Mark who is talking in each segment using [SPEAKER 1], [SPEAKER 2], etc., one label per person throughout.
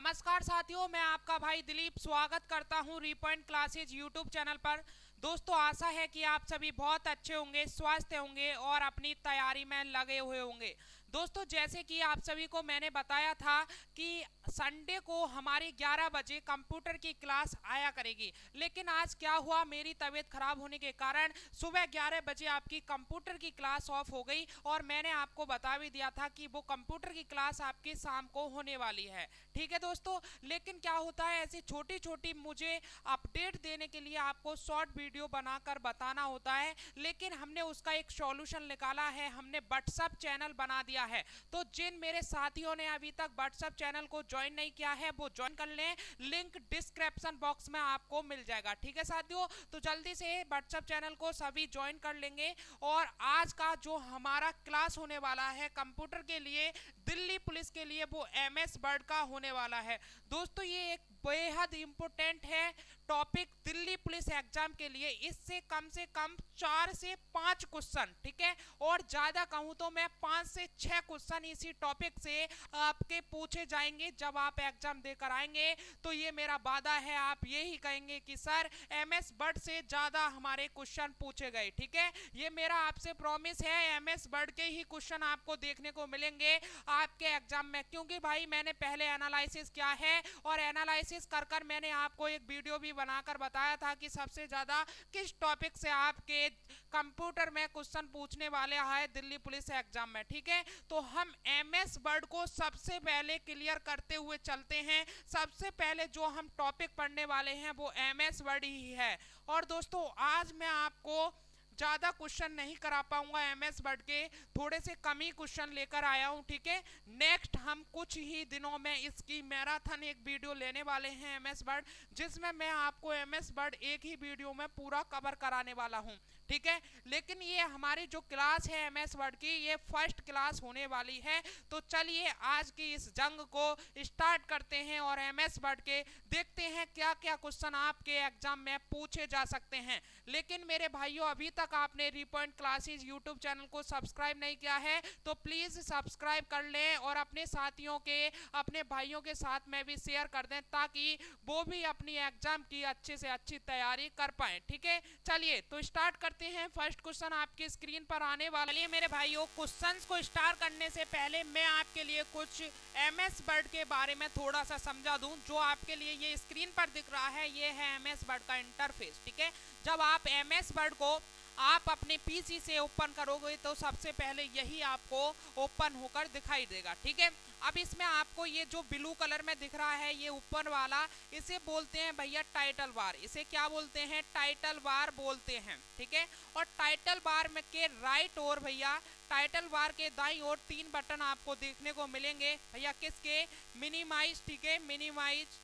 [SPEAKER 1] नमस्कार साथियों, मैं आपका भाई दिलीप स्वागत करता हूं रीपॉइंट क्लासेज यूट्यूब चैनल पर। दोस्तों, आशा है कि आप सभी बहुत अच्छे होंगे, स्वस्थ होंगे और अपनी तैयारी में लगे हुए होंगे। दोस्तों, जैसे कि आप सभी को मैंने बताया था कि संडे को हमारी 11 बजे कंप्यूटर की क्लास आया करेगी, लेकिन आज क्या हुआ, मेरी तबीयत खराब होने के कारण सुबह 11 बजे आपकी कंप्यूटर की क्लास ऑफ हो गई और मैंने आपको बता भी दिया था कि वो कंप्यूटर की क्लास आपकी शाम को होने वाली है। ठीक है दोस्तों, लेकिन क्या होता है, ऐसी छोटी छोटी मुझे अपडेट देने के लिए आपको शॉर्ट वीडियो बनाकर बताना होता है, लेकिन हमने उसका एक सॉल्यूशन निकाला है। हमने व्हाट्सएप चैनल बना दिया है, तो जिन मेरे साथियों ने अभी तक व्हाट्सएप चैनल को ज्वाइन नहीं किया है वो ज्वाइन कर लें, लिंक डिस्क्रिप्शन बॉक्स में आपको मिल जाएगा। ठीक है साथियों, तो जल्दी से व्हाट्सएप चैनल को सभी ज्वाइन कर लेंगे। और आज का जो हमारा क्लास होने वाला है कंप्यूटर के लिए, दिल्ली पुलिस के लिए, वो एमएस वर्ड का होने वाला है। दोस्तों, ये एक बेहद इंपॉर्टेंट है टॉपिक दिल्ली पुलिस एग्जाम के लिए। इससे कम से कम 4 से 5 क्वेश्चन, ठीक है, और ज्यादा कहूं तो मैं 5 से 6 क्वेश्चन इसी टॉपिक से आपके पूछे जाएंगे जब आप एग्जाम देकर आएंगे। तो ये मेरा वादा है, आप यही कहेंगे कि सर एमएस वर्ड से ज्यादा हमारे क्वेश्चन पूछे गए। ठीक है, ये मेरा आपसे प्रॉमिस है, एमएस वर्ड के ही क्वेश्चन आपको देखने को मिलेंगे आपके एग्जाम में, क्योंकि भाई मैंने पहले एनालिसिस किया है और एनालिसिस कर कर मैंने आपको एक वीडियो भी बनाकर बताया था कि सबसे ज्यादा किस टॉपिक से आपके कंप्यूटर में क्वेश्चन पूछने वाले है दिल्ली पुलिस एग्जाम में। ठीक है, तो हम एमएस वर्ड को सबसे पहले क्लियर करते हुए चलते हैं। सबसे पहले जो हम टॉपिक पढ़ने वाले हैं वो एमएस वर्ड ही है। और दोस्तों, आज मैं आपको ज्यादा क्वेश्चन नहीं करा पाऊंगा एमएस वर्ड के, थोड़े से कम ही क्वेश्चन लेकर आया हूं। ठीक है, नेक्स्ट हम कुछ ही दिनों में इसकी मैराथन एक वीडियो लेने वाले हैं एमएस वर्ड, जिसमें मैं आपको एमएस वर्ड एक ही वीडियो में पूरा कवर कराने वाला हूं। ठीक है, लेकिन ये हमारी जो क्लास है एमएस वर्ड की, ये फर्स्ट क्लास होने वाली है। तो चलिए आज की इस जंग को स्टार्ट करते हैं और एमएस वर्ड के देखते हैं क्या क्या क्वेश्चन आपके एग्जाम में पूछे जा सकते हैं। लेकिन मेरे भाइयों, अभी तक आपने रीपॉइंट क्लासेस यूट्यूब चैनल को सब्सक्राइब नहीं किया है तो प्लीज सब्सक्राइब कर लें और अपने साथियों के, अपने भाइयों के साथ में भी शेयर कर दें, ताकि वो भी अपनी एग्जाम की अच्छे से अच्छी तैयारी कर पाए। ठीक है, चलिए तो स्टार्ट करते हैं। फर्स्ट क्वेश्चन आपके स्क्रीन पर आने वाला है। मेरे भाइयों, क्वेश्चंस को स्टार्ट करने से पहले मैं आपके लिए कुछ एमएस वर्ड के बारे में थोड़ा सा समझा दूं। जो आपके लिए ये स्क्रीन पर दिख रहा है, ये है एमएस वर्ड का इंटरफेस। ठीक है, जब आप एमएस वर्ड को आप अपने पीसी से ओपन करोगे तो सबसे पहले यही आपको ओपन होकर दिखाई देगा। ठीक है, अब इसमें आपको ये जो ब्लू कलर में दिख रहा है, ये ऊपर वाला, इसे बोलते हैं भैया टाइटल बार। इसे क्या बोलते हैं? टाइटल बार बोलते हैं। ठीक है, और टाइटल बार में के राइट और भैया टाइटल बार के दाईं ओर 3 बटन आपको देखने को मिलेंगे भैया। किसके? मिनिमाइज, ठीक है, मिनिमाइज,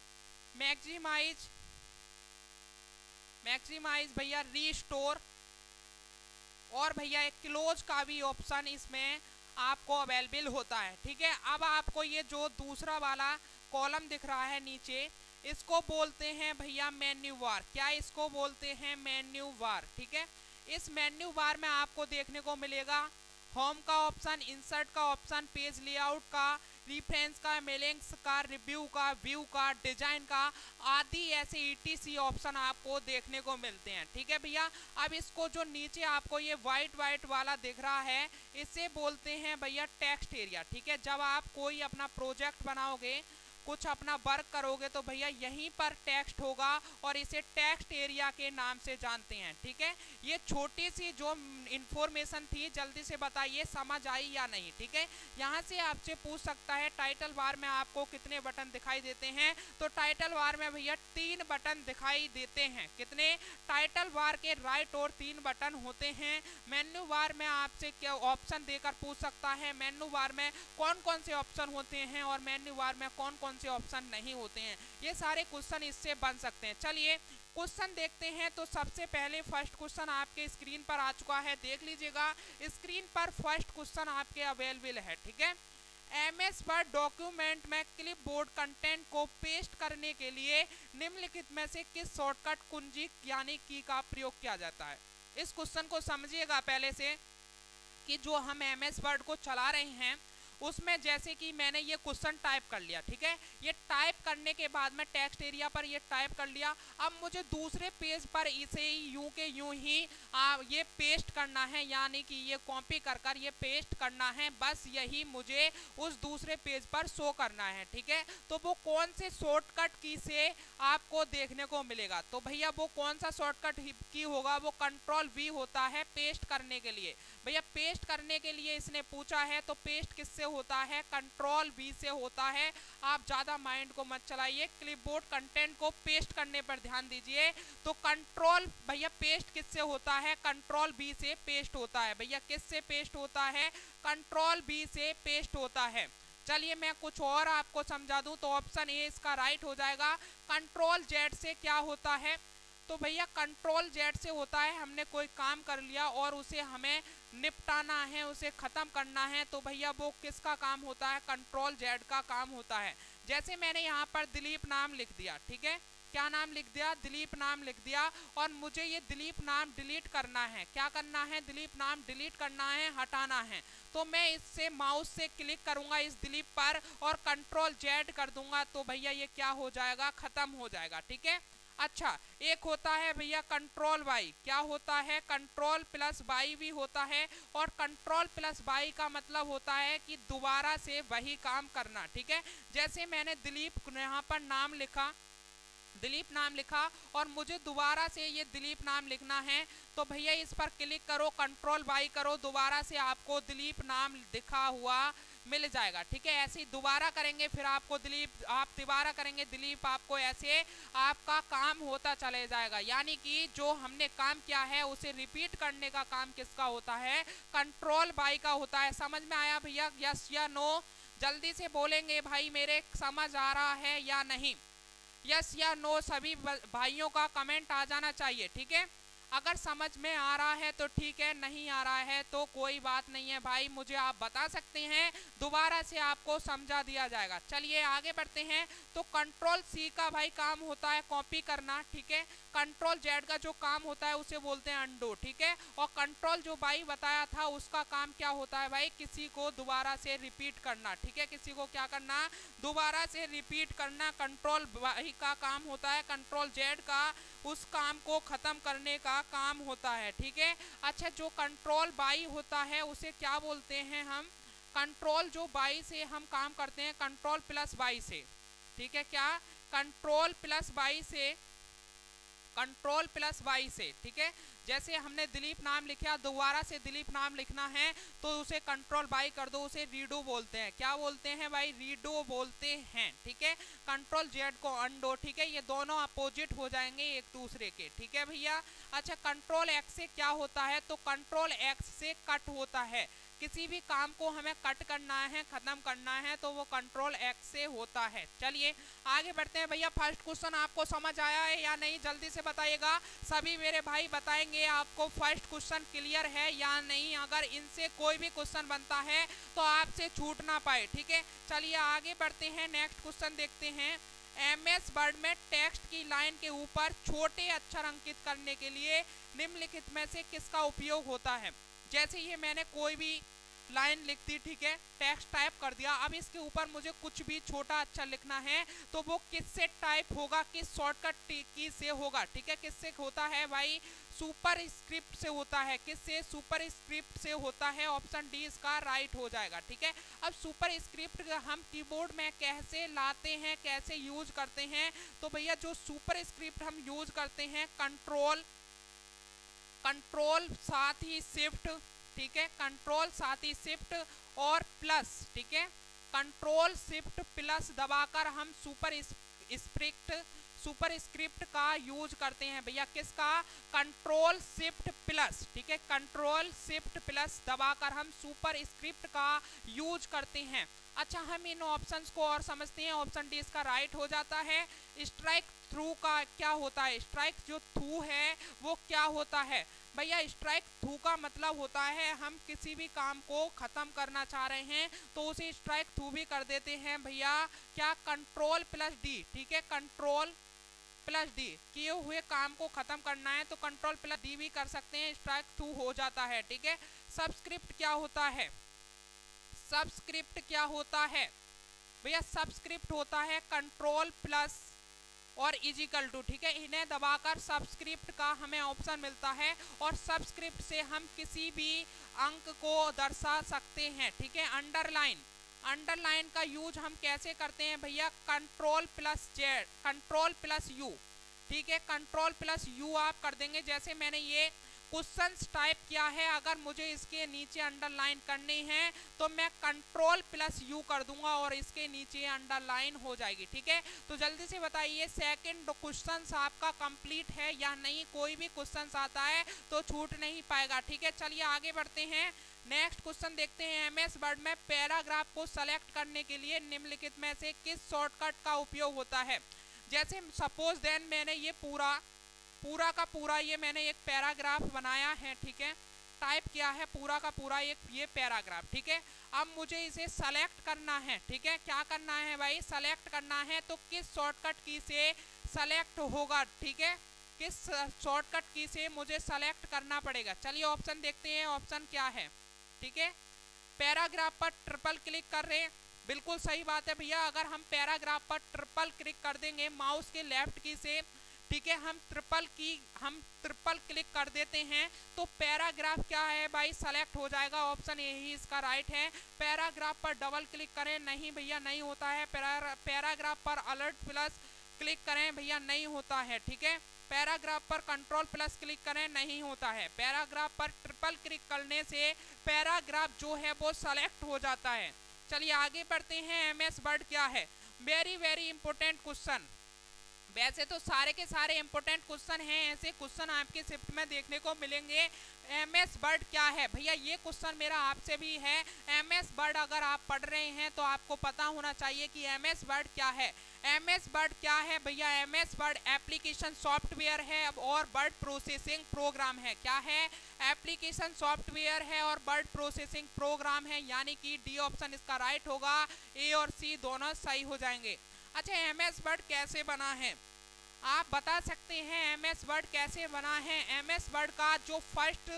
[SPEAKER 1] मैक्सिमाइज, मैक्सिमाइज भैया, रीस्टोर, और भैया एक क्लोज का भी ऑप्शन इसमें आपको अवेलेबल होता है। ठीक है, अब आपको ये जो दूसरा वाला कॉलम दिख रहा है नीचे, इसको बोलते हैं भैया मेन्यू बार। क्या इसको बोलते हैं? Menu bar. ठीक है, इस मेन्यू बार में आपको देखने को मिलेगा होम का ऑप्शन, इंसर्ट का ऑप्शन, पेज लेआउट का, रिफरेंस का, मेलिंग्स का, रिव्यू का, व्यू का, डिजाइन का, आदि ऐसे ईटीसी ऑप्शन आपको देखने को मिलते हैं। ठीक है भैया, अब इसको जो नीचे आपको ये व्हाइट व्हाइट वाला दिख रहा है, इसे बोलते हैं भैया टेक्स्ट एरिया। ठीक है, जब आप कोई अपना प्रोजेक्ट बनाओगे, कुछ अपना वर्क करोगे, तो भैया यहीं पर टेक्स्ट होगा और इसे टेक्स्ट एरिया के नाम से जानते हैं। ठीक है, ये छोटी सी जो इंफॉर्मेशन थी, जल्दी से बताइए समझ आई या नहीं। ठीक है, यहाँ से आपसे पूछ सकता है टाइटल बार में आपको कितने बटन दिखाई देते हैं, तो टाइटल बार में भैया 3 बटन दिखाई देते हैं। कितने? टाइटल बार के राइट और 3 बटन होते हैं। मेन्यू बार में आपसे क्या ऑप्शन देकर पूछ सकता है, मेन्यू बार में कौन कौन से ऑप्शन होते हैं और मेन्यू बार में कौन कौन से ऑप्शन नहीं होते हैं। ये सारे क्वेश्चन इससे बन सकते हैं। चलिए क्वेश्चन देखते हैं। तो सबसे पहले फर्स्ट क्वेश्चन आपके स्क्रीन पर आ चुका है, देख लीजिएगा। स्क्रीन पर फर्स्ट क्वेश्चन आपके अवेलेबल है। ठीक है, एमएस वर्ड डॉक्यूमेंट में क्लिपबोर्ड कंटेंट को पेस्ट करने के लिए निम्नलिखित में से किस शॉर्टकट कुंजी यानी की का प्रयोग किया जाता है? इस क्वेश्चन को समझिएगा पहले से कि जो हम एमएस वर्ड को चला रहे हैं उसमें जैसे कि मैंने ये क्वेश्चन टाइप कर लिया, ठीक है। ये टाइप करने के बाद में टेक्स्ट एरिया पर ये टाइप कर लिया। अब मुझे दूसरे पेज पर इसे यूं के यूं ही ये पेस्ट करना है, यानी कि ये कॉपी कर कर ये पेस्ट करना है। बस यही मुझे उस दूसरे पेज पर शो करना है, ठीक है। तो वो कौन से शॉर्टकट की से आपको देखने को मिलेगा, तो भैया वो कौन सा शॉर्टकट की होगा, वो कंट्रोल वी होता है पेस्ट करने के लिए। भैया पेस्ट करने के लिए इसने पूछा है, तो पेस्ट किससे होता है, कंट्रोल वी से होता है। आप ज्यादा माइंड को मत चलाइए, क्लिपबोर्ड कंटेंट को पेस्ट करने पर ध्यान दीजिए। तो कंट्रोल भैया पेस्ट किससे होता है, कंट्रोल बी से पेस्ट होता है। भैया किससे पेस्ट होता है, कंट्रोल बी से पेस्ट होता है। चलिए मैं कुछ और आपको समझा दूं, तो ऑप्शन ए इसका राइट हो जाएगा। कंट्रोल जेड से क्या होता है, तो भैया कंट्रोल जेड से होता है, हमने कोई काम कर लिया और उसे हमें निपटाना है, उसे खत्म करना है, तो भैया वो किसका काम होता है, कंट्रोल जेड का काम होता है। जैसे मैंने यहाँ पर दिलीप नाम लिख दिया, ठीक है, क्या नाम लिख दिया, दिलीप नाम लिख दिया, और मुझे ये दिलीप नाम डिलीट करना है। क्या करना है, दिलीप नाम डिलीट करना है, हटाना है। तो मैं इससे माउस से क्लिक करूंगा इस दिलीप पर और कंट्रोल जेड कर दूंगा, तो भैया ये क्या हो जाएगा, खत्म हो जाएगा, ठीक है। अच्छा, एक होता है भैया कंट्रोल वाई, क्या होता है, कंट्रोल प्लस वाई भी होता है। और कंट्रोल प्लस वाई का मतलब होता है कि दोबारा से वही काम करना, ठीक है। जैसे मैंने दिलीप यहाँ पर नाम लिखा, दिलीप नाम लिखा, और मुझे दोबारा से ये दिलीप नाम लिखना है, तो भैया इस पर क्लिक करो, कंट्रोल वाई करो, दोबारा से आपको दिलीप नाम लिखा हुआ मिल जाएगा, ठीक है। ऐसे ही दोबारा करेंगे, फिर आपको दिलीप, आप दोबारा करेंगे दिलीप, आपको ऐसे आपका काम होता चले जाएगा। यानी कि जो हमने काम किया है उसे रिपीट करने का काम किसका होता है, कंट्रोल वाई का होता है। समझ में आया भैया, यस या नो, जल्दी से बोलेंगे भाई, मेरे समझ आ रहा है या नहीं, यस या नो सभी भाइयों का कमेंट आ जाना चाहिए, ठीक है। अगर समझ में आ रहा है तो ठीक है, नहीं आ रहा है तो कोई बात नहीं है भाई, मुझे आप बता सकते हैं, दोबारा से आपको समझा दिया जाएगा। चलिए आगे बढ़ते हैं। तो कंट्रोल सी का भाई काम होता है कॉपी करना, ठीक है। कंट्रोल जेड का जो काम होता है उसे बोलते हैं अंडो, ठीक है। और कंट्रोल जो भाई बताया था उसका काम क्या होता है भाई, किसी को दोबारा से रिपीट करना, ठीक है, किसी को क्या करना, दोबारा से रिपीट करना। कंट्रोल वाई का काम होता है, कंट्रोल जेड का उस काम को खत्म करने का काम होता है, ठीक है। अच्छा, जो कंट्रोल बाई होता है उसे क्या बोलते हैं हम, कंट्रोल जो बाई से हम काम करते हैं, कंट्रोल प्लस बाई से, ठीक है, क्या, कंट्रोल प्लस बाई से, कंट्रोल प्लस वाई से, ठीक है। जैसे हमने दिलीप नाम लिखा, दोबारा से दिलीप नाम लिखना है, तो उसे कंट्रोल बाई कर दो, उसे रीडो बोलते हैं। क्या बोलते हैं भाई, रीडो बोलते हैं, ठीक है। कंट्रोल जेड को अंडो, ठीक है, ये दोनों अपोजिट हो जाएंगे एक दूसरे के, ठीक है भैया। अच्छा, कंट्रोल एक्स से क्या होता है, तो कंट्रोल एक्स से कट होता है, किसी भी काम को हमें कट करना है, खत्म करना है, तो वो कंट्रोल एक्स से होता है। चलिए आगे बढ़ते हैं भैया। फर्स्ट क्वेश्चन आपको समझ आया है या नहीं, जल्दी से बताइएगा, सभी मेरे भाई बताएंगे आपको फर्स्ट क्वेश्चन क्लियर है या नहीं। अगर इनसे कोई भी क्वेश्चन बनता है तो आपसे छूट ना पाए, ठीक है। चलिए आगे बढ़ते हैं, नेक्स्ट क्वेश्चन देखते हैं। एमएस वर्ड में टेक्स्ट की लाइन के ऊपर छोटे अक्षर अंकित करने के लिए निम्नलिखित में से किसका उपयोग होता है। जैसे ये मैंने कोई भी लाइन लिख दी, ठीक है, टेक्स्ट टाइप कर दिया, अब इसके ऊपर मुझे कुछ भी छोटा अक्षर लिखना है, तो वो किससे टाइप होगा, किस शॉर्टकट की से होगा, ठीक है। किससे होता है भाई, सुपर स्क्रिप्ट से होता है। किससे, सुपर स्क्रिप्ट से होता है, ऑप्शन डी इसका राइट हो जाएगा, ठीक है। अब सुपर स्क्रिप्ट हम कीबोर्ड में कैसे लाते हैं, कैसे यूज करते हैं, तो भैया जो सुपर स्क्रिप्ट हम यूज करते हैं, कंट्रोल, कंट्रोल साथ ही शिफ्ट, ठीक है, कंट्रोल साथ ही शिफ्ट और प्लस, ठीक है, कंट्रोल शिफ्ट प्लस दबाकर हम सुपर स्क्रिप्ट का यूज करते हैं भैया। किसका, कंट्रोल शिफ्ट प्लस, ठीक है, कंट्रोल शिफ्ट प्लस दबाकर हम सुपर स्क्रिप्ट का यूज करते हैं। अच्छा, हम इन ऑप्शंस को और समझते हैं, ऑप्शन डी इसका राइट हो जाता है। स्ट्राइक थ्रू का क्या होता है, स्ट्राइक जो थ्रू है वो क्या होता है भैया, स्ट्राइक थ्रू का मतलब होता है हम किसी भी काम को खत्म करना चाह रहे हैं तो उसे स्ट्राइक थ्रू भी कर देते हैं भैया। क्या, कंट्रोल प्लस डी, ठीक है, कंट्रोल प्लस डी, किए हुए काम को खत्म करना है तो कंट्रोल प्लस डी भी कर सकते हैं, स्ट्राइक थ्रू हो जाता है, ठीक है। सबस्क्रिप्ट क्या होता है, सबस्क्रिप्ट क्या होता है भैया? सबस्क्रिप्ट होता है कंट्रोल प्लस और इजिकल टू, ठीक है। इन्हें दबाकर सबस्क्रिप्ट का हमें ऑप्शन मिलता है और सबस्क्रिप्ट से हम किसी भी अंक को दर्शा सकते हैं, ठीक है। अंडरलाइन, अंडरलाइन का यूज हम कैसे करते हैं भैया? Control plus Z, control plus you, ठीक है। कंट्रोल प्लस यू आप कर देंगे। जैसे मैंने ये क्वेश्चंस टाइप किया है, अगर मुझे इसके नीचे अंडरलाइन करनी है तो मैं कंट्रोल प्लस यू कर दूंगा और इसके नीचे अंडरलाइन हो जाएगी, ठीक है। तो जल्दी से बताइए सेकंड क्वेश्चंस आपका कंप्लीट है या नहीं? कोई भी क्वेश्चंस आता है तो छूट नहीं पाएगा, ठीक है। चलिए आगे बढ़ते हैं, नेक्स्ट क्वेश्चन देखते हैं। एमएस वर्ड में पैराग्राफ को सेलेक्ट करने के लिए निम्नलिखित में से किस शॉर्टकट का उपयोग होता है? जैसे सपोज देन मैंने ये पूरा का पूरा ये मैंने एक पैराग्राफ बनाया है, ठीक है, टाइप किया है पूरा का पूरा एक ये पैराग्राफ, ठीक है। अब मुझे इसे सेलेक्ट करना है, ठीक है। क्या करना है भाई? सेलेक्ट करना है। तो किस शॉर्टकट की से सेलेक्ट होगा, ठीक है? किस शॉर्टकट की से मुझे सेलेक्ट करना पड़ेगा? चलिए ऑप्शन देखते हैं, ऑप्शन क्या है, ठीक है। पैराग्राफ पर ट्रिपल क्लिक कर रहे हैं, बिल्कुल सही बात है भैया। अगर हम पैराग्राफ पर ट्रिपल क्लिक कर देंगे माउस के लेफ्ट की से, ठीक है, हम ट्रिपल क्लिक कर देते हैं तो पैराग्राफ क्या है भाई? सेलेक्ट हो जाएगा। ऑप्शन यही इसका राइट है। पैराग्राफ पर डबल क्लिक करें, नहीं भैया नहीं होता है। पैराग्राफ पर अलर्ट प्लस क्लिक करें, भैया नहीं होता है, ठीक है। पैराग्राफ पर कंट्रोल प्लस क्लिक करें, नहीं होता है। पैराग्राफ पर ट्रिपल क्लिक करने से पैराग्राफ जो है वो सेलेक्ट हो जाता है। चलिए आगे बढ़ते हैं। एमएस वर्ड क्या है? Very very important question. वैसे तो सारे के सारे इंपॉर्टेंट क्वेश्चन हैं, ऐसे क्वेश्चन आपके शिफ्ट में देखने को मिलेंगे। एमएस वर्ड क्या है भैया? ये क्वेश्चन मेरा आपसे भी है। एमएस वर्ड अगर आप पढ़ रहे हैं तो आपको पता होना चाहिए कि एमएस वर्ड क्या है। एमएस वर्ड क्या है भैया? एमएस वर्ड एप्लीकेशन सॉफ्टवेयर है और वर्ड प्रोसेसिंग प्रोग्राम है। क्या है? एप्लीकेशन सॉफ्टवेयर है और वर्ड प्रोसेसिंग प्रोग्राम है, यानी कि डी ऑप्शन इसका राइट होगा। ए और सी दोनों सही हो जाएंगे। अच्छा, एमएस वर्ड कैसे बना है? आप बता सकते हैं एमएस वर्ड कैसे बना है? एमएस वर्ड का जो फर्स्ट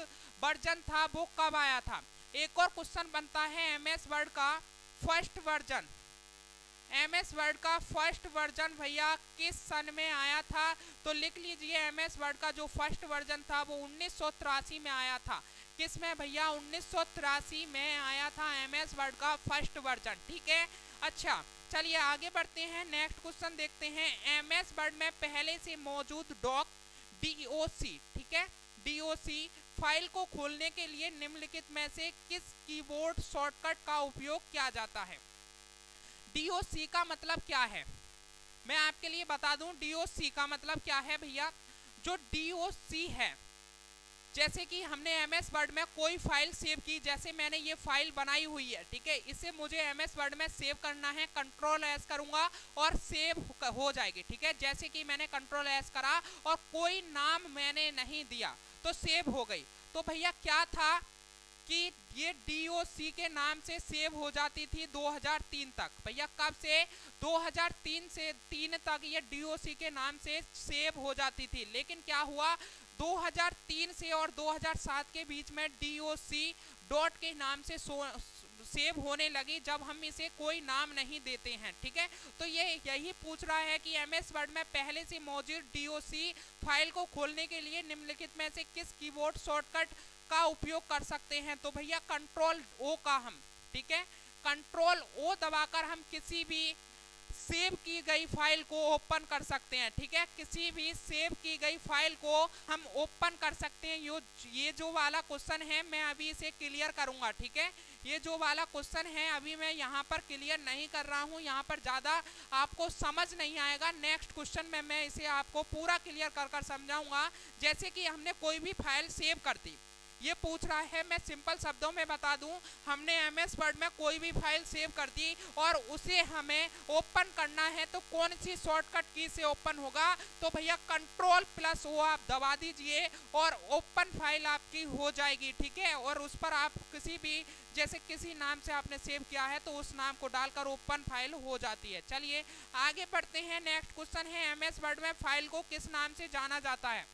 [SPEAKER 1] वर्जन था वो कब आया था? एक और क्वेश्चन बनता है एमएस वर्ड का फर्स्ट वर्जन। एमएस वर्ड का फर्स्ट वर्जन भैया किस सन में आया था? तो लिख लीजिए, एमएस वर्ड का जो फर्स्ट वर्जन था वो 1983 में आया था। किस में भैया? 1983 में आया था एमएस वर्ड का फर्स्ट वर्जन, ठीक है। अच्छा चलिए आगे बढ़ते हैं, नेक्स्ट क्वेश्चन देखते हैं। एमएस वर्ड में पहले से मौजूद डॉक डीओसी, ठीक है, डीओसी फाइल को खोलने के लिए निम्नलिखित में से किस कीबोर्ड शॉर्टकट का उपयोग किया जाता है? डीओसी का मतलब क्या है? मैं आपके लिए बता दूं डीओसी का मतलब क्या है भैया। जो डीओसी है, जैसे कि हमने एमएस वर्ड में कोई फाइल सेव की, जैसे मैंने ये फाइल बनाई हुई है, ठीक है, इसे मुझे एमएस वर्ड में सेव करना है। कंट्रोल एस करूंगा और सेव हो जाएगी, ठीक है। जैसे कि मैंने कंट्रोल एस करा और कोई नाम मैंने नहीं दिया तो सेव हो गई। तो भैया क्या था कि ये डीओसी के नाम से सेव हो जाती थी 2003 तक। भैया कब से? 2003 से 3 तक ये डीओसी के नाम से सेव हो जाती थी। लेकिन क्या हुआ, 2003 से और 2007 के बीच में डीओसी डॉट के नाम से सेव होने लगी, जब हम इसे कोई नाम नहीं देते हैं, ठीक है। तो ये यही पूछ रहा है कि एमएस वर्ड में पहले से मौजूद डीओसी फाइल को खोलने के लिए निम्नलिखित में से किस कीबोर्ड शॉर्टकट का उपयोग कर सकते हैं? तो भैया कंट्रोल ओ का हम, ठीक है, कंट्रोल ओ दबाकर हम किसी भी सेव की गई फाइल को ओपन कर सकते हैं, ठीक है। किसी भी सेव की गई फाइल को हम ओपन कर सकते हैं। ये जो वाला क्वेश्चन है मैं अभी इसे क्लियर करूंगा, ठीक है। ये जो वाला क्वेश्चन है अभी मैं यहाँ पर क्लियर नहीं कर रहा हूँ, यहाँ पर ज़्यादा आपको समझ नहीं आएगा। नेक्स्ट क्वेश्चन में मैं इसे आपको पूरा क्लियर कर समझाऊंगा। जैसे कि हमने कोई भी फाइल सेव कर दी, ये पूछ रहा है, मैं सिंपल शब्दों में बता दूं, हमने एमएस वर्ड में कोई भी फाइल सेव कर दी और उसे हमें ओपन करना है तो कौन सी शॉर्टकट की से ओपन होगा? तो भैया कंट्रोल प्लस ओ आप दबा दीजिए और ओपन फाइल आपकी हो जाएगी, ठीक है। और उस पर आप किसी भी, जैसे किसी नाम से आपने सेव किया है तो उस नाम को डालकर ओपन फाइल हो जाती है। चलिए आगे बढ़ते हैं, नेक्स्ट क्वेश्चन है, एमएस वर्ड में फाइल को किस नाम से जाना जाता है?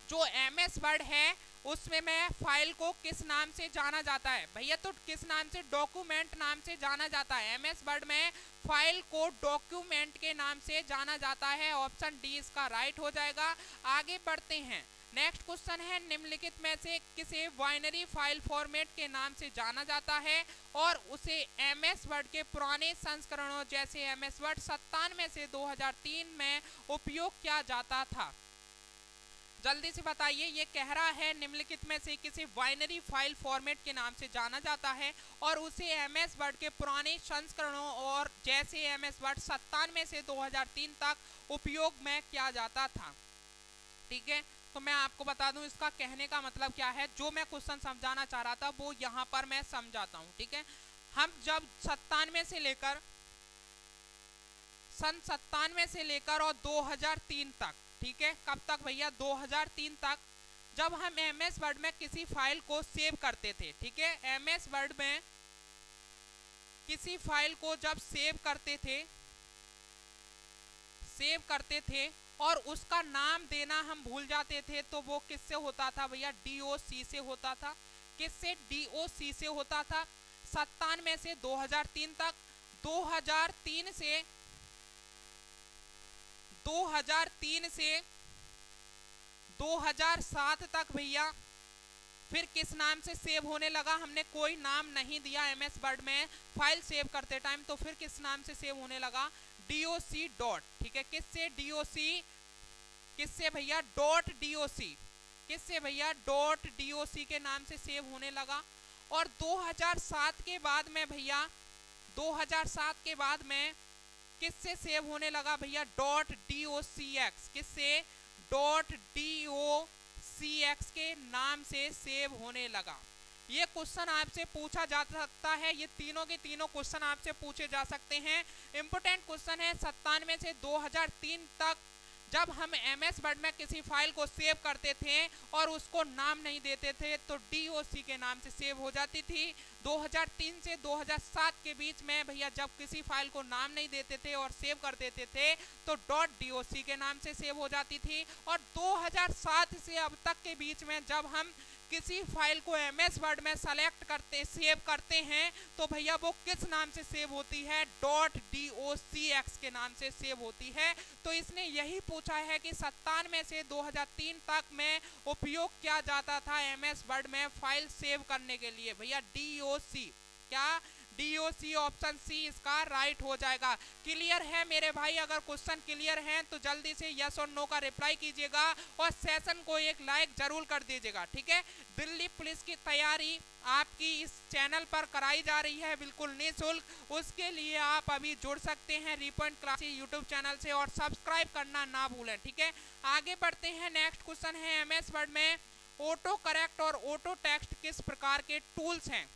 [SPEAKER 1] जो एमएस वर्ड है उसमें मैं फाइल को किस नाम से जाना जाता है भैया, तो किस नाम से, डॉक्यूमेंट नाम से जाना जाता है। एमएस वर्ड में फाइल को डॉक्यूमेंट के नाम से जाना जाता है। ऑप्शन डी इसका राइट हो जाएगा। आगे बढ़ते हैं, नेक्स्ट क्वेश्चन है, निम्नलिखित में से किसे बाइनरी फाइल फॉर्मेट के नाम से जाना जाता है और उसे एमएस वर्ड के पुराने संस्करणों जैसे एमएस वर्ड 97 से 2003 में उपयोग किया जाता था। जल्दी से बताइए, ये कह रहा है निम्नलिखित में से किसी बाइनरी फाइल फॉर्मेट के नाम से जाना जाता है और उसे एमएस वर्ड के पुराने संस्करणों और जैसे एमएस वर्ड 97 से 2003 तक उपयोग में किया जाता था। ठीक है, तो मैं आपको बता दूं इसका कहने का मतलब क्या है। जो मैं क्वेश्चन समझाना चाह रहा था वो यहाँ पर मैं समझाता हूँ। ठीक है, हम जब 97 से लेकर सन 97 से लेकर और 2003 तक, ठीक है, कब तक भैया, 2003 तक, जब हम एमएस वर्ड में किसी फाइल को सेव करते थे, ठीक है, एमएस वर्ड में किसी फाइल को जब सेव करते थे और उसका नाम देना हम भूल जाते थे तो वो किससे होता था भैया, डीओसी से होता था। किससे, डीओसी से होता था। 97 से 2003 तक, 2003 से 2007 तक भैया फिर किस नाम से सेव होने लगा, हमने कोई नाम नहीं दिया एमएस वर्ड में फाइल सेव करते टाइम, तो फिर किस नाम से सेव होने लगा, डीओसी डॉट। ठीक है, किससे, डीओसी, किससे भैया, डॉट डीओसी, किससे भैया, डॉट डीओसी के नाम से सेव होने लगा। और 2007 के बाद में भैया, 2007 के बाद में किससे सेव होने लगा भैया, डॉट डॉक्स, किससे, डॉट डॉक्स के नाम से सेव होने लगा। ये क्वेश्चन आपसे पूछा जा सकता है, ये तीनों के तीनों क्वेश्चन आपसे पूछे जा सकते हैं। इंपोर्टेंट क्वेश्चन है। 97 से 2003 तक जब हम एमएस वर्ड में किसी फाइल को सेव करते थे और उसको नाम नहीं देते थे तो डीओसी के नाम से सेव हो जाती थी। 2003 से 2007 के बीच में भैया जब किसी फाइल को नाम नहीं देते थे और सेव कर देते थे तो डॉट डीओसी के नाम से सेव हो जाती थी। और 2007 से अब तक के बीच में जब हम किसी फाइल को एमएस वर्ड में सेव करते हैं तो भैया वो किस नाम से सेव होती है, डॉट डॉक्स के नाम से सेव होती है। तो इसने यही पूछा है कि 97 से 2003 तक में उपयोग किया जाता था एमएस वर्ड में फाइल सेव करने के लिए भैया, डीओसी, क्या, डीओसी, ऑप्शन सी इसका राइट हो जाएगा। क्लियर है मेरे भाई? अगर क्वेश्चन क्लियर है तो जल्दी से यस और नो का रिप्लाई कीजिएगा और सेशन को एक लाइक जरूर कर दीजिएगा। ठीक है, दिल्ली पुलिस की तैयारी आपकी इस चैनल पर कराई जा रही है बिल्कुल निःशुल्क। उसके लिए आप अभी जुड़ सकते हैं रिपॉइंट क्लासेस यूट्यूब चैनल से और सब्सक्राइब करना ना भूलें। ठीक है, आगे बढ़ते हैं। नेक्स्ट क्वेश्चन है, एमएस वर्ड में ऑटो करेक्ट और ऑटो टेक्स्ट किस प्रकार के टूल्स हैं?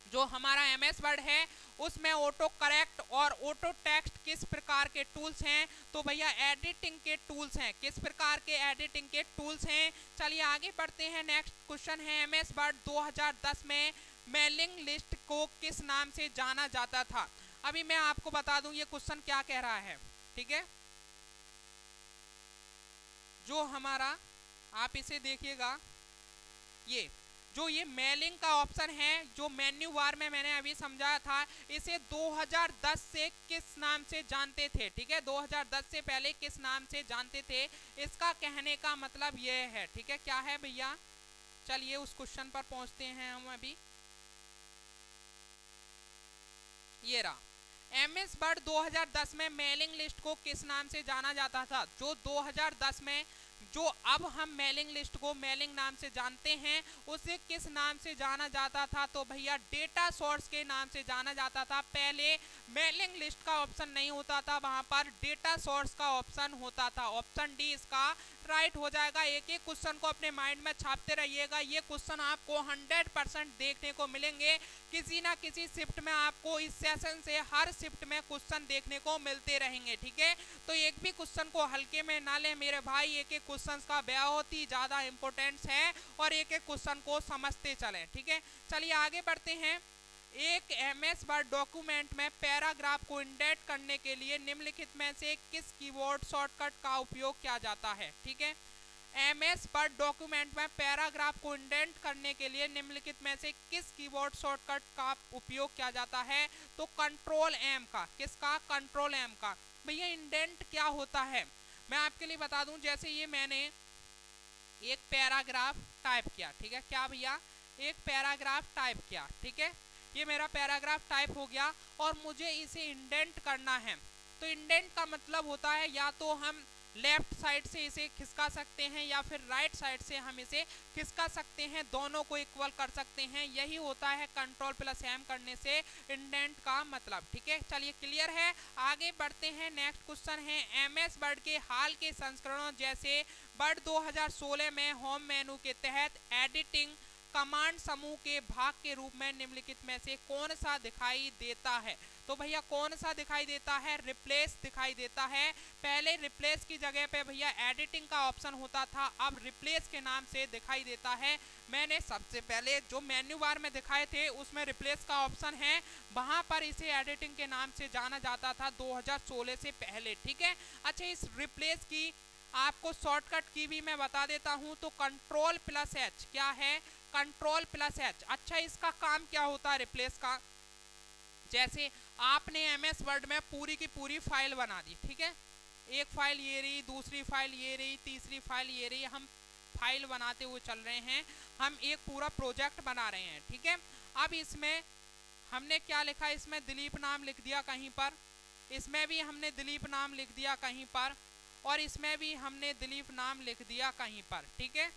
[SPEAKER 1] जो हमारा एमएस वर्ड है उसमें ऑटो करेक्ट और ऑटो टेक्स्ट किस प्रकार के टूल्स हैं? तो भैया एडिटिंग के टूल्स हैं। किस प्रकार के एडिटिंग के टूल्स हैं? चलिए आगे बढ़ते हैं। नेक्स्ट क्वेश्चन है, एमएस वर्ड 2010 में मेलिंग लिस्ट को किस नाम से जाना जाता था? अभी मैं आपको बता दूं ये क्वेश्चन क्या कह रहा है। ठीक है, जो हमारा, आप इसे देखिएगा, ये मेलिंग का ऑप्शन है जो मेन्यू बार में मैंने अभी समझाया था, इसे 2010 से किस नाम से जानते थे? ठीक है, 2010 से पहले किस नाम से जानते थे, इसका कहने का मतलब ये है। ठीक है, क्या है भैया? चलिए उस क्वेश्चन पर पहुंचते हैं हम अभी। ये रहा, एमएस वर्ड 2010 में मेलिंग लिस्ट को किस नाम से जाना जाता था? जो 2010 में जो अब हम मेलिंग लिस्ट को मेलिंग नाम से जानते हैं उसे किस नाम से जाना जाता था? तो भैया डेटा सोर्स के नाम से जाना जाता था। पहले मेलिंग लिस्ट का ऑप्शन नहीं होता था, वहां पर डेटा सोर्स का ऑप्शन होता था। ऑप्शन डी इसका राइट हो जाएगा। एक एक क्वेश्चन को अपने माइंड में छापते रहिएगा, ये क्वेश्चन आपको 100% देखने को मिलेंगे। किसी ना किसी शिफ्ट में आपको इस सेशन से हर शिफ्ट में क्वेश्चन देखने को मिलते रहेंगे। ठीक है, तो एक भी क्वेश्चन को हल्के में ना ले मेरे भाई, एक एक क्वेश्चन का बहुत ही ज्यादा इंपॉर्टेंस है और एक एक क्वेश्चन को समझते चलें। ठीक है, चलिए आगे बढ़ते हैं। एक एमएस वर्ड डॉक्यूमेंट में पैराग्राफ को इंडेंट करने के लिए निम्नलिखित में से किस कीबोर्ड शॉर्टकट का उपयोग किया जाता है? ठीक है, MS वर्ड डॉक्यूमेंट में पैराग्राफ को इंडेंट करने के लिए निम्नलिखित में से किस कीबोर्ड शॉर्टकट का उपयोग किया जाता है? तो कंट्रोल एम का। किसका? कंट्रोल एम का। भैया इंडेंट क्या होता है मैं आपके लिए बता दूं। जैसे ये मैंने एक पैराग्राफ टाइप किया, ठीक है, क्या भैया, एक पैराग्राफ टाइप किया, ठीक है, ये मेरा पैराग्राफ टाइप हो गया और मुझे इसे इंडेंट करना है। तो इंडेंट का मतलब होता है या तो हम लेफ्ट साइड से इसे खिसका सकते हैं या फिर राइट साइड से हम इसे खिसका सकते हैं, दोनों को इक्वल कर सकते हैं। यही होता है कंट्रोल प्लस एम करने से इंडेंट का मतलब। ठीक है, चलिए क्लियर है, आगे बढ़ते हैं। नेक्स्ट क्वेश्चन है एमएस वर्ड के हाल के संस्करणों जैसे वर्ड 2016 में होम मेनू के तहत एडिटिंग कमांड समूह के भाग के रूप में निम्नलिखित में से कौन सा दिखाई देता है? तो भैया कौन सा दिखाई देता है? रिप्लेस दिखाई देता है। पहले रिप्लेस की जगह पे भैया एडिटिंग का ऑप्शन होता था, अब रिप्लेस के नाम से दिखाई देता है। मैंने सबसे पहले जो मेन्यू बार में दिखाए थे उसमें रिप्लेस का ऑप्शन है, वहां पर इसे एडिटिंग के नाम से जाना जाता था 2016 से पहले। ठीक है, अच्छा इस रिप्लेस की आपको शॉर्टकट की भी मैं बता देता हूं। तो कंट्रोल प्लस एच, क्या है? Control plus H. अच्छा इसका काम क्या होता है रिप्लेस का? जैसे आपने एमएस वर्ड में पूरी की पूरी फाइल बना दी, ठीक है, एक फाइल ये रही, दूसरी फाइल ये रही, तीसरी फाइल ये रही, हम फाइल बनाते हुए चल रहे हैं, हम एक पूरा प्रोजेक्ट बना रहे हैं। ठीक है, अब इसमें हमने क्या लिखा? इसमें दिलीप नाम लिख दिया कहीं पर, इसमें भी हमने दिलीप नाम लिख दिया कहीं पर, और इसमें भी हमने दिलीप नाम लिख दिया कहीं पर। ठीक है,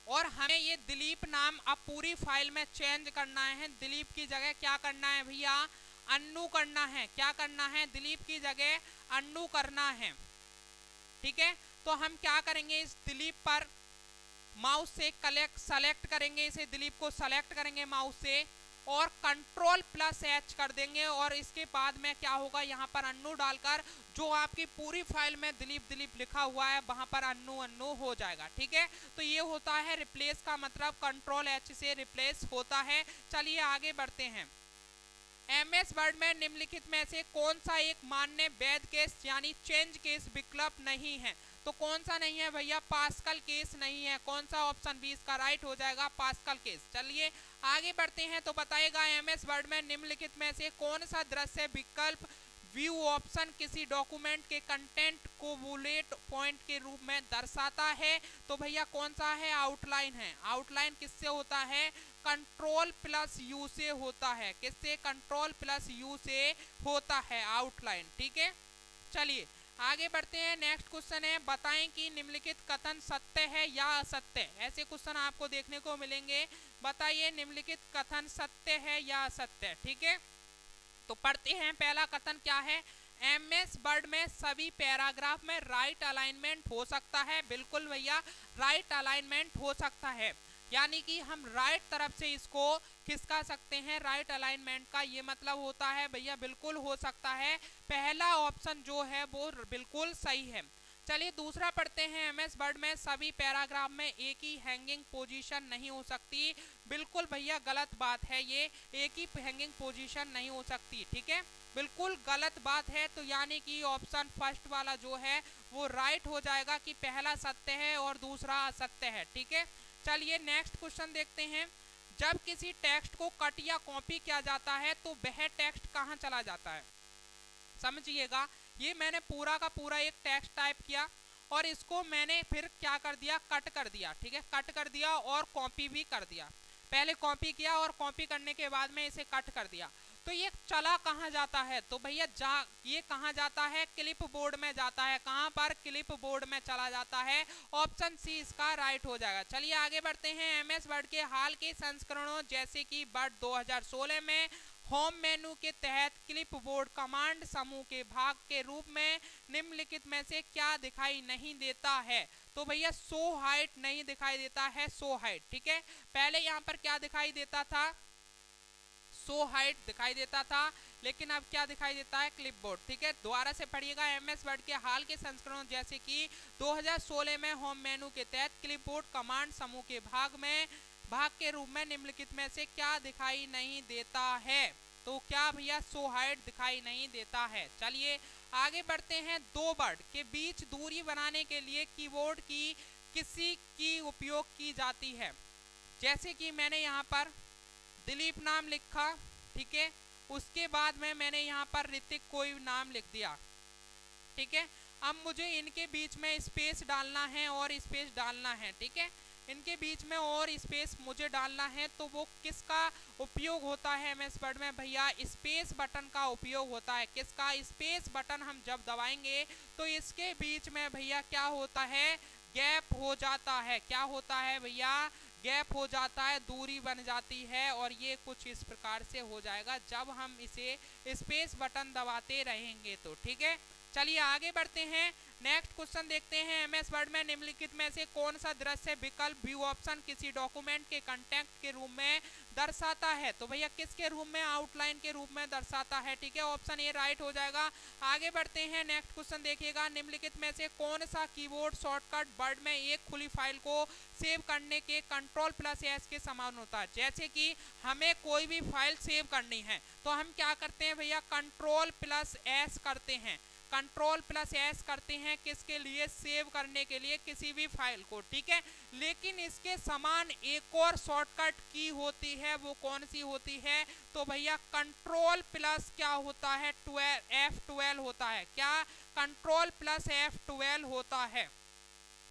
[SPEAKER 1] और हमें ये दिलीप नाम अब पूरी फाइल में चेंज करना है। दिलीप की जगह क्या करना है भैया? अन्नू करना है। क्या करना है? दिलीप की जगह अन्नू करना है। ठीक है, तो हम क्या करेंगे? इस दिलीप पर माउस से सेलेक्ट करेंगे, इसे दिलीप को सेलेक्ट करेंगे माउस से और कंट्रोल प्लस एच कर देंगे, और इसके बाद में क्या होगा? यहाँ पर अन्नू डालकर जो आपकी पूरी फाइल में दिलीप दिलीप लिखा हुआ है वहां पर अन्नू अन्नू हो जाएगा। ठीक है, तो ये होता है रिप्लेस का मतलब, कंट्रोल एच से रिप्लेस होता है। चलिए आगे बढ़ते हैं। एमएस वर्ड में निम्नलिखित में से कौन सा एक मान्य वैध केस यानी चेंज केस विकल्प नहीं है? तो कौन सा नहीं है भैया? पास्कल केस नहीं है। कौन सा? ऑप्शन बी इसका राइट हो जाएगा, पास्कल केस। चलिए आगे बढ़ते हैं, तो बताएगा एमएस वर्ड में निम्नलिखित में से कौन सा दृश्य विकल्प व्यू ऑप्शन किसी डॉक्यूमेंट के कंटेंट को बुलेट पॉइंट के रूप में दर्शाता है? तो भैया कौन सा है? आउटलाइन है। आउटलाइन किससे होता है? कंट्रोल प्लस यू से होता है। किससे? कंट्रोल प्लस यू से होता है आउटलाइन। ठीक है, चलिए आगे बढ़ते हैं। नेक्स्ट क्वेश्चन है बताएं कि निम्नलिखित कथन सत्य है या असत्य। ऐसे क्वेश्चन आपको देखने को मिलेंगे, बताइए निम्नलिखित कथन सत्य है या असत्य। ठीक है, तो पढ़ते हैं। पहला कथन क्या है? एमएस वर्ड में सभी पैराग्राफ में राइट अलाइनमेंट हो सकता है। बिल्कुल भैया, राइट अलाइनमेंट हो सकता है, यानी कि हम राइट तरफ से इसको खिसका सकते हैं। राइट अलाइनमेंट का ये मतलब होता है भैया बिल्कुल हो सकता है, पहला ऑप्शन जो है वो बिल्कुल सही है। चलिए दूसरा पढ़ते हैं। एमएस वर्ड में सभी पैराग्राफ में एक ही हैंगिंग पोजीशन नहीं हो सकती। बिल्कुल भैया गलत बात है, ये एक ही हैंगिंग पोजीशन नहीं हो सकती। ठीक है, बिल्कुल गलत बात है, तो यानी कि ऑप्शन फर्स्ट वाला जो है वो राइट हो जाएगा कि पहला सत्य है और दूसरा असत्य है। ठीक है, चलिए नेक्स्ट क्वेश्चन देखते हैं। जब किसी टेक्स्ट को कट या कॉपी किया जाता है तो वह टेक्स्ट कहाँ चला जाता है? समझिएगा, ये मैंने पूरा का पूरा एक टेक्स्ट टाइप किया और इसको मैंने फिर क्या कर दिया? कट कर दिया। ठीक है, कट कर दिया और कॉपी भी कर दिया। पहले कॉपी किया और कॉपी करने के बाद में इसे कट कर दिया। तो ये चला कहाँ जाता है? तो भैया ये कहाँ जाता है? क्लिप बोर्ड में जाता है। कहाँ पर? क्लिप बोर्ड में चला जाता है। ऑप्शन सी इसका राइट हो जाएगा। चलिए आगे बढ़ते हैं। एमएस वर्ड के हाल के संस्करणों जैसे कि वर्ड 2016 में होम मेनू के तहत क्लिप बोर्ड कमांड समूह के भाग के रूप में निम्नलिखित में से क्या दिखाई नहीं देता है? तो भैया शो हाइट नहीं दिखाई देता है, शो हाइट। ठीक है, पहले यहाँ पर क्या दिखाई देता था? शो हाइट दिखाई देता था, लेकिन अब क्या दिखाई देता है? क्लिपबोर्ड। ठीक है, दोबारा से पढ़िएगा। एमएस वर्ड के हाल के संस्करणों जैसे कि 2016 में होम मेनू के तहत क्लिपबोर्ड कमांड समूह के भाग के रूप में निम्नलिखित में से क्या दिखाई नहीं देता है? तो तो क्या भैया शो हाइड दिखाई नहीं देता है। चलिए आगे बढ़ते हैं। दो वर्ड के बीच दूरी बनाने के लिए कीबोर्ड की किसी की उपयोग की जाती है। जैसे कि मैंने यहाँ पर दिलीप नाम लिखा, ठीक है, उसके बाद में मैंने यहाँ पर ऋतिक कोई नाम लिख दिया, ठीक है। अब मुझे इनके बीच में स्पेस डालना है और स्पेस डालना है, ठीक है, इनके बीच में और स्पेस मुझे डालना है। तो वो किसका उपयोग होता है एमएस वर्ड में भैया? स्पेस बटन का उपयोग होता है। किसका? स्पेस बटन हम जब दबाएंगे तो इसके बीच में भैया क्या होता है? गैप हो जाता है। क्या होता है भैया? गैप हो जाता है, दूरी बन जाती है। और ये कुछ इस प्रकार से हो जाएगा जब हम इसे स्पेस बटन दबाते रहेंगे तो, ठीक है। चलिए आगे बढ़ते हैं। नेक्स्ट क्वेश्चन देखते हैं। एमएस वर्ड में निम्नलिखित में से कौन सा दृश्य विकल्प व्यू ऑप्शन किसी डॉक्यूमेंट के कंटेंट के रूप में दर्शाता है? तो भैया किसके रूप में? आउटलाइन के रूप में दर्शाता है, ठीक है। ऑप्शन ए राइट हो जाएगा। आगे बढ़ते हैं। नेक्स्ट क्वेश्चन देखिएगा। निम्नलिखित में से कौन सा कीबोर्ड शॉर्टकट वर्ड में एक खुली फाइल को सेव करने के Ctrl+S के समान होता है? जैसे कि हमें कोई भी फाइल सेव करनी है तो हम क्या करते हैं भैया? Ctrl+S करते हैं। Ctrl+S करते हैं किसके लिए? सेव करने के लिए किसी भी फाइल को, ठीक है। लेकिन इसके समान एक और शॉर्टकट की होती है, वो कौन सी होती है? तो भैया Ctrl+ क्या होता है? F12 होता है। क्या? Ctrl+F12 होता है।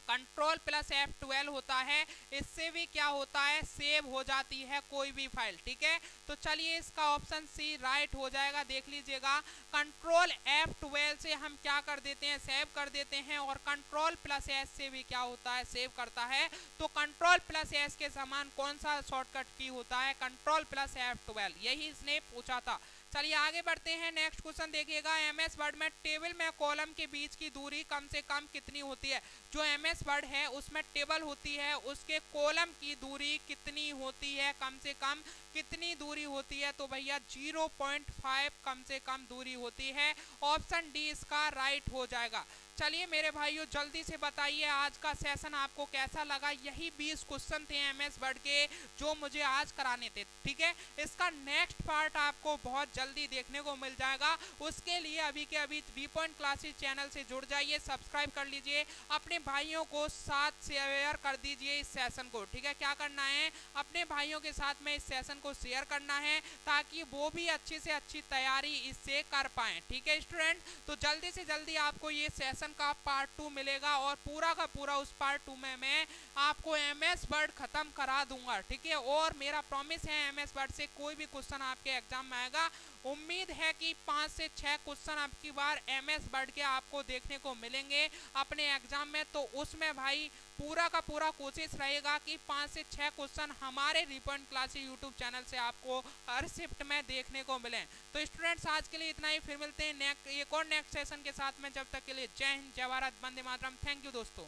[SPEAKER 1] Ctrl+F12 होता है। इससे भी क्या होता है? सेव हो जाती है कोई भी फाइल, ठीक है। तो चलिए इसका ऑप्शन सी राइट हो जाएगा। देख लीजिएगा, Ctrl+F12 से हम क्या कर देते हैं? सेव कर देते हैं। और Ctrl+S से भी क्या होता है? सेव करता है। तो Ctrl+S के समान कौन सा शॉर्टकट की होता है? Ctrl+F12। यही इसने पूछा था। चलिए आगे बढ़ते हैं। नेक्स्ट क्वेश्चन देखिएगा। एमएस वर्ड में टेबल में कॉलम के बीच की दूरी कम से कम कितनी होती है? जो एमएस वर्ड है उसमें टेबल होती है, उसके कॉलम की दूरी कितनी होती है? कम से कम कितनी दूरी होती है? तो भैया 0.5 कम से कम दूरी होती है। ऑप्शन डी इसका राइट हो जाएगा। चलिए मेरे भाइयों जल्दी से बताइए आज का सेशन आपको कैसा लगा। यही 20 क्वेश्चन थे एमएस वर्ड के जो मुझे आज कराने थे, ठीक है। इसका नेक्स्ट पार्ट आपको बहुत जल्दी देखने को मिल जाएगा। उसके लिए अभी के अभी 3 पॉइंट क्लासेस चैनल से जुड़ जाइए, सब्सक्राइब कर लीजिए, अपने भाइयों को साथ शेयर कर दीजिए इस सेशन को, ठीक है। क्या करना है? अपने भाइयों के साथ में इस सेशन को शेयर करना है ताकि वो भी अच्छी से अच्छी तैयारी इससे कर पाए, ठीक है स्टूडेंट। तो जल्दी से जल्दी आपको ये सेशन का पार्ट 2 मिलेगा और पूरा का पूरा उस पार्ट 2 में मैं आपको एमएस वर्ड खत्म करा दूंगा, ठीक है। और मेरा प्रॉमिस है एमएस वर्ड से कोई भी क्वेश्चन आपके एग्जाम में आएगा, उम्मीद है कि 5 से 6 क्वेश्चन अब की बार एमएस वर्ड के आपको देखने को मिलेंगे अपने एग्जाम में। तो उसमें भाई पूरा का पूरा कोशिश रहेगा कि 5 से 6 क्वेश्चन हमारे रिपॉइंट क्लासेस यूट्यूब चैनल से आपको हर शिफ्ट में देखने को मिले। तो स्टूडेंट्स आज के लिए इतना ही, फिर मिलते हैं एक और नेक्स्ट सेशन के साथ में। जब तक के लिए जय हिंद, जय भारत, वंदे मातरम। थैंक यू दोस्तों।